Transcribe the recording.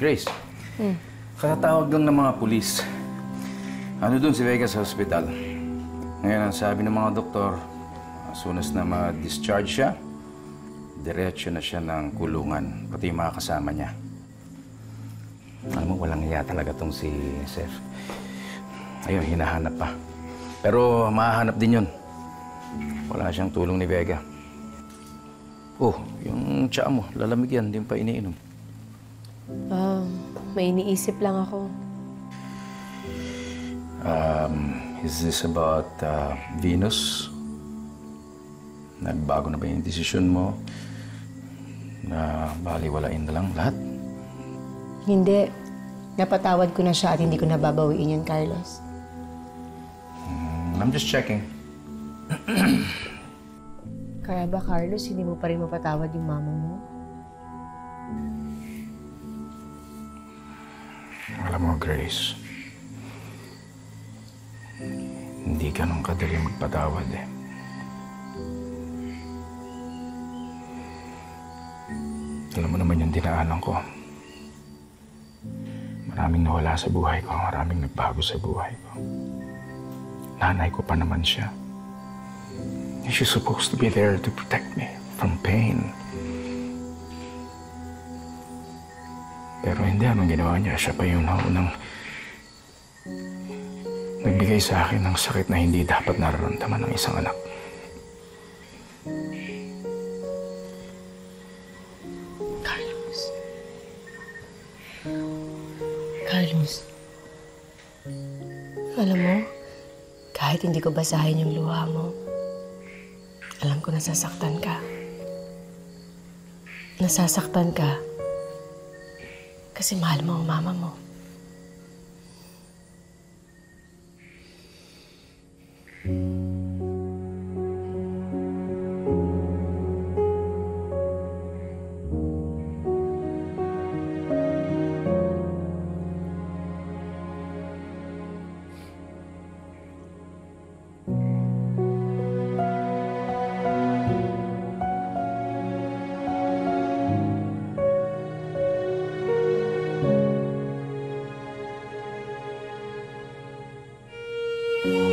Grace, katatawag lang ng mga pulis. Ano dun si Vega sa hospital? Ngayon, ang sabi ng mga doktor, as soon as na ma-discharge siya, diretso na siya ng kulungan, pati yung mga kasama niya. Alam mo, walang hiya talaga tong si Seth. Ayun, hinahanap pa. Pero mahahanap din yun. Wala siyang tulong ni Vega. Oh, yung tsaa mo, lalamig yan, hindi pa iniinom. May iniisip lang ako. Is this about Venus? Nagbago na ba yung desisyon mo? Na baliwalain na lang lahat? Hindi. Napatawad ko na siya at hindi ko nababawiin yun, Carlos. I'm just checking. Kaya ba, Carlos, hindi mo pa rin mapatawad yung mama mo? Alam mo, Grace, hindi ganun kadali magpatawad eh. Alam mo naman yung dinaanan ko. Maraming nawala sa buhay ko, maraming nagbago sa buhay ko. Nanay ko pa naman siya. And she's supposed to be there to protect me from pain. Pero hindi, anong ginawa niya? Siya pa yung naunang nagbigay sa akin ng sakit na hindi dapat nararamdaman ng isang anak. Carlos. Carlos. Alam mo, kahit hindi ko basahin yung luha mo, alam ko nasasaktan ka. Nasasaktan ka kasi mahal mo ang mama mo. Thank you.